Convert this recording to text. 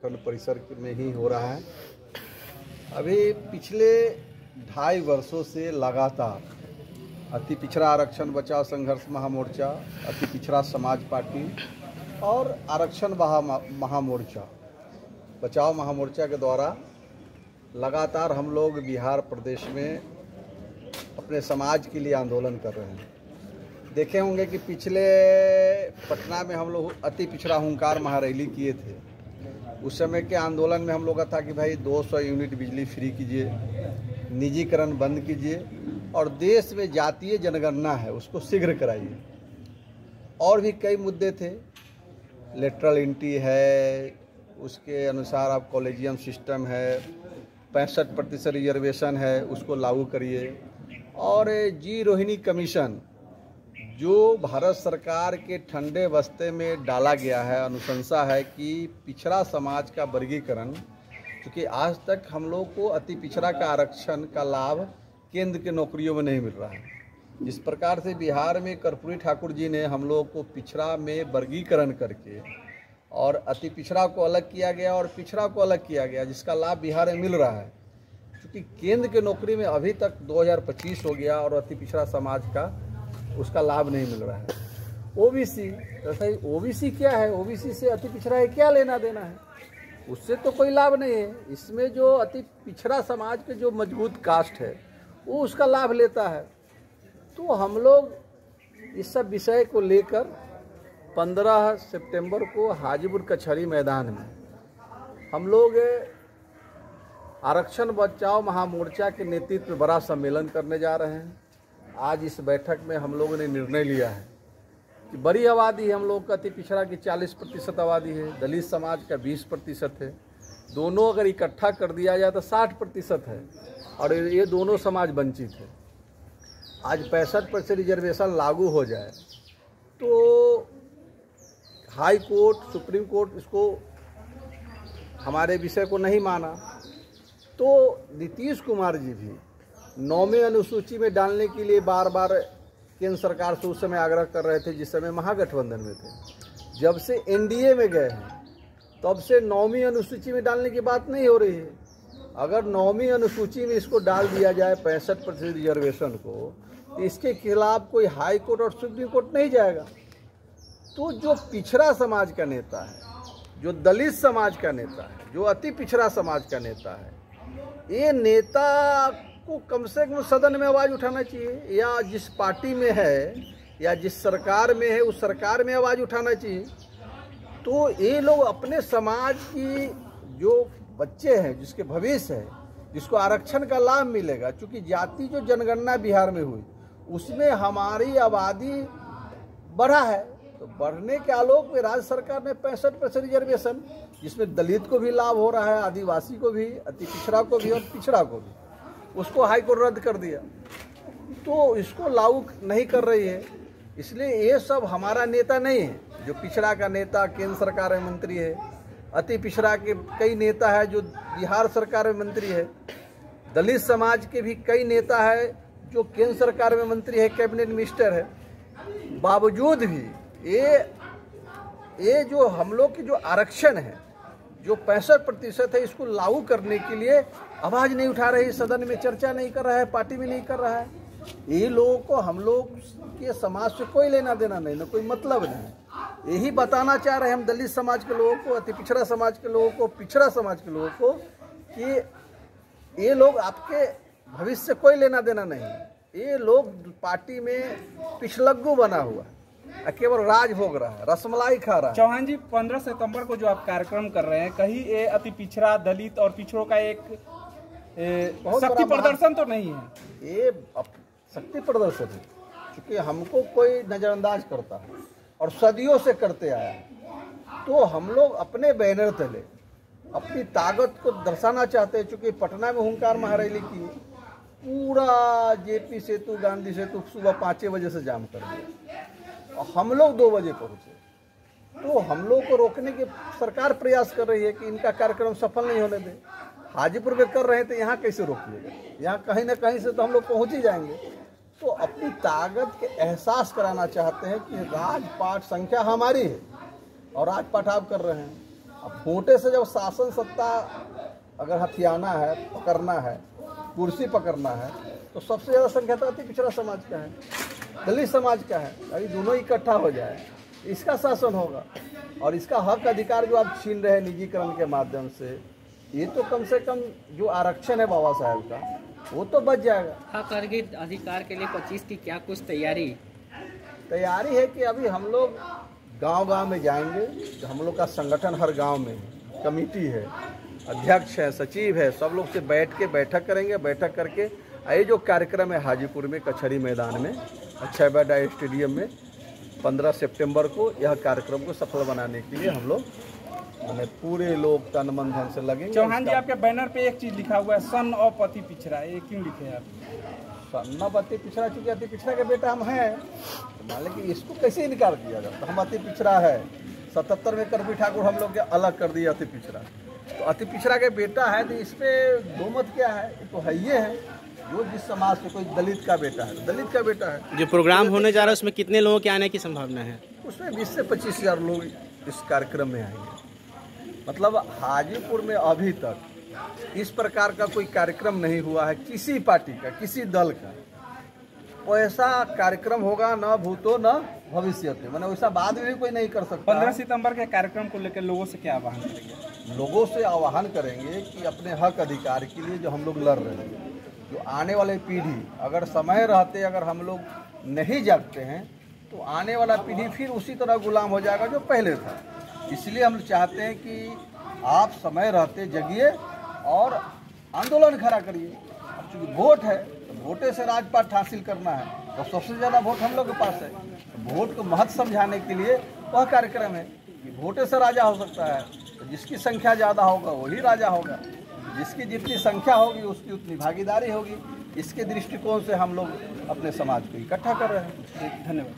प्रखंड परिसर में ही हो रहा है। अभी पिछले 2.5 वर्षों से लगातार अति पिछड़ा आरक्षण बचाओ संघर्ष महामोर्चा, अति पिछड़ा समाज पार्टी और आरक्षण महामोर्चा बचाओ महामोर्चा के द्वारा लगातार हम लोग बिहार प्रदेश में अपने समाज के लिए आंदोलन कर रहे हैं। देखे होंगे कि पिछले पटना में हम लोग अति पिछड़ा हुंकार महारैली किए थे। उस समय के आंदोलन में हम लोग का था कि भाई 200 यूनिट बिजली फ्री कीजिए, निजीकरण बंद कीजिए और देश में जातीय जनगणना है उसको शीघ्र कराइए। और भी कई मुद्दे थे, लेटरल एंट्री है, उसके अनुसार आप कॉलेजियम सिस्टम है, 65% रिजर्वेशन है उसको लागू करिए, और जी रोहिणी कमीशन जो भारत सरकार के ठंडे बस्ते में डाला गया है, अनुशंसा है कि पिछड़ा समाज का वर्गीकरण, क्योंकि आज तक हम लोग को अति पिछड़ा का आरक्षण का लाभ केंद्र के नौकरियों में नहीं मिल रहा है। जिस प्रकार से बिहार में कर्पूरी ठाकुर जी ने हम लोग को पिछड़ा में वर्गीकरण करके और अति पिछड़ा को अलग किया गया और पिछड़ा को अलग किया गया, जिसका लाभ बिहार में मिल रहा है। क्योंकि केंद्र के नौकरी में अभी तक 2025 हो गया और अति पिछड़ा समाज का उसका लाभ नहीं मिल रहा है। ओबीसी, जैसे ओबीसी क्या है, ओबीसी से अति पिछड़ा है क्या लेना देना है, उससे तो कोई लाभ नहीं है। इसमें जो अति पिछड़ा समाज के जो मजबूत कास्ट है वो उसका लाभ लेता है। तो हम लोग इस सब विषय को लेकर 15 सितंबर को हाजीपुर कचहरी मैदान में हम लोग आरक्षण बचाओ महामोर्चा के नेतृत्व में बड़ा सम्मेलन करने जा रहे हैं। आज इस बैठक में हम लोगों ने निर्णय लिया है कि बड़ी आबादी हम लोग का अति पिछड़ा की 40% आबादी है, दलित समाज का 20% है, दोनों अगर इकट्ठा कर दिया जाए तो 60% है और ये दोनों समाज वंचित है। आज 65% रिजर्वेशन लागू हो जाए तो हाई कोर्ट, सुप्रीम कोर्ट इसको हमारे विषय को नहीं माना, तो नीतीश कुमार जी भी 9वीं अनुसूची में डालने के लिए बार बार केंद्र सरकार से उस समय आग्रह कर रहे थे जिस समय महागठबंधन में थे। जब से एनडीए में गए हैं तब से 9वीं अनुसूची में डालने की बात नहीं हो रही है। अगर 9वीं अनुसूची में इसको डाल दिया जाए 65% रिजर्वेशन को, तो इसके खिलाफ कोई हाई कोर्ट और सुप्रीम कोर्ट नहीं जाएगा। तो जो पिछड़ा समाज का नेता है, जो दलित समाज का नेता है, जो अति पिछड़ा समाज का नेता है, ये नेता को कम से कम सदन में आवाज़ उठाना चाहिए, या जिस पार्टी में है या जिस सरकार में है उस सरकार में आवाज़ उठाना चाहिए। तो ये लोग अपने समाज की जो बच्चे हैं, जिसके भविष्य है, जिसको आरक्षण का लाभ मिलेगा, क्योंकि जाति जो जनगणना बिहार में हुई उसमें हमारी आबादी बढ़ा है, तो बढ़ने के आलोक में राज्य सरकार ने 65% रिजर्वेशन, जिसमें दलित को भी लाभ हो रहा है, आदिवासी को भी, अति पिछड़ा को भी और पिछड़ा को भी, उसको हाई कोर्ट रद्द कर दिया। तो इसको लागू नहीं कर रही है, इसलिए ये सब हमारा नेता नहीं है। जो पिछड़ा का नेता केंद्र सरकार में मंत्री है, अति पिछड़ा के कई नेता है जो बिहार सरकार में मंत्री है, दलित समाज के भी कई नेता है जो केंद्र सरकार में मंत्री है, कैबिनेट मिनिस्टर है। बावजूद भी ये जो हम लोग की जो आरक्षण है, जो 65% है, इसको लागू करने के लिए आवाज़ नहीं उठा रही, सदन में चर्चा नहीं कर रहा है, पार्टी में नहीं कर रहा है। ये लोगों को हम लोग के समाज से कोई लेना देना नहीं, ना कोई मतलब नहीं। यही बताना चाह रहे हैं हम दलित समाज के लोगों को, अति पिछड़ा समाज के लोगों को, पिछड़ा समाज के लोगों को, कि ये लोग आपके भविष्य से कोई लेना देना नहीं। ये लोग पार्टी में पिछलग्गू बना हुआ है, केवल राज भोग रहा है, रसमलाई खा रहा है। चौहान जी, 15 सितंबर को जो आप कार्यक्रम कर रहे हैं, कहीं ये अति पिछड़ा, दलित और पिछड़ों का एक शक्ति प्रदर्शन तो नहीं है? ये शक्ति प्रदर्शन है, क्योंकि हमको कोई नज़रअंदाज करता है और सदियों से करते आया है। तो हम लोग अपने बैनर तले अपनी ताकत को दर्शाना चाहते हैं। चूँकि पटना में हुंकार महारैली की, पूरा जेपी सेतु, गांधी सेतु सुबह 5 बजे से जाम कर दिया और हम लोग 2 बजे पहुँचे। तो हम लोग को रोकने की सरकार प्रयास कर रही है कि इनका कार्यक्रम सफल नहीं होने दें। हाजीपुर में कर रहे हैं तो यहाँ कैसे रोकिएगा? यहाँ कहीं ना कहीं से तो हम लोग पहुँच ही जाएंगे। तो अपनी ताकत के एहसास कराना चाहते हैं कि राजपाट संख्या हमारी है और राजपाट आप कर रहे हैं। अब खूंटे से जब शासन सत्ता अगर हथियाना है, पकड़ना है, कुर्सी पकड़ना है, तो सबसे ज़्यादा संख्या तो अति पिछड़ा समाज का है, दलित समाज का है। अभी दोनों इकट्ठा हो जाए, इसका शासन होगा। और इसका हक अधिकार जो आप छीन रहे हैं निजीकरण के माध्यम से, ये तो कम से कम जो आरक्षण है बाबा साहब का, वो तो बच जाएगा। हक अधिकार के लिए 25 की क्या कुछ तैयारी है कि अभी हम लोग गांव-गांव में जाएंगे। हम लोग का संगठन हर गांव में है, कमेटी है, अध्यक्ष है, सचिव है, सब लोग से बैठक करेंगे। बैठक करके ये जो कार्यक्रम है हाजीपुर में कचहरी मैदान में, अक्षयवाड़ा स्टेडियम में 15 सितंबर को, यह कार्यक्रम को सफल बनाने के लिए हम लोग मैंने पूरे लोग तन मन धन से लगेंगे। चौहान जी, आपके बैनर पे एक चीज लिखा हुआ है, सन ऑफ अति पिछड़ा, ये क्यों लिखे हैं आप? सन ऑफ अति पिछड़ा, चूंकि अति पिछड़ा के बेटा हम हैं, तो मान लें कि इसको कैसे इनकार किया जाए। तो हम अति पिछड़ा है, 77 में करपी ठाकुर हम लोग के अलग कर दिया अति पिछड़ा, तो अति पिछड़ा के बेटा है, तो इस पर दो मत क्या है, ये तो है, ये है जो जिस समाज से कोई दलित का बेटा है, दलित का बेटा है। जो प्रोग्राम होने जा रहा है उसमें कितने लोगों के आने की संभावना है? उसमें 20 से 25 हज़ार लोग इस कार्यक्रम में आएंगे। मतलब हाजीपुर में अभी तक इस प्रकार का कोई कार्यक्रम नहीं हुआ है किसी पार्टी का, किसी दल का। वैसा कार्यक्रम होगा न भूतो न भविष्यते, मैंने वैसा बाद में भी कोई नहीं कर सकता। 15 सितंबर के कार्यक्रम को लेकर लोगों से क्या आह्वान करेंगे? लोगों से आह्वान करेंगे कि अपने हक अधिकार के लिए जो हम लोग लड़ रहे हैं, जो आने वाले पीढ़ी, अगर समय रहते अगर हम लोग नहीं जागते हैं तो आने वाला पीढ़ी फिर उसी तरह गुलाम हो जाएगा जो पहले था। इसलिए हम चाहते हैं कि आप समय रहते जगिए और आंदोलन खड़ा करिए। अब चूँकि वोट है तो वोटे से राजपाट हासिल करना है, तो सबसे ज़्यादा वोट हम लोग के पास है। तो वोट को महत्व समझाने के लिए वह कार्यक्रम है कि वोटे से राजा हो सकता है, तो जिसकी संख्या ज़्यादा होगा वही राजा होगा, जिसकी जितनी संख्या होगी उसकी उतनी भागीदारी होगी। इसके दृष्टिकोण से हम लोग अपने समाज को इकट्ठा कर रहे हैं। धन्यवाद।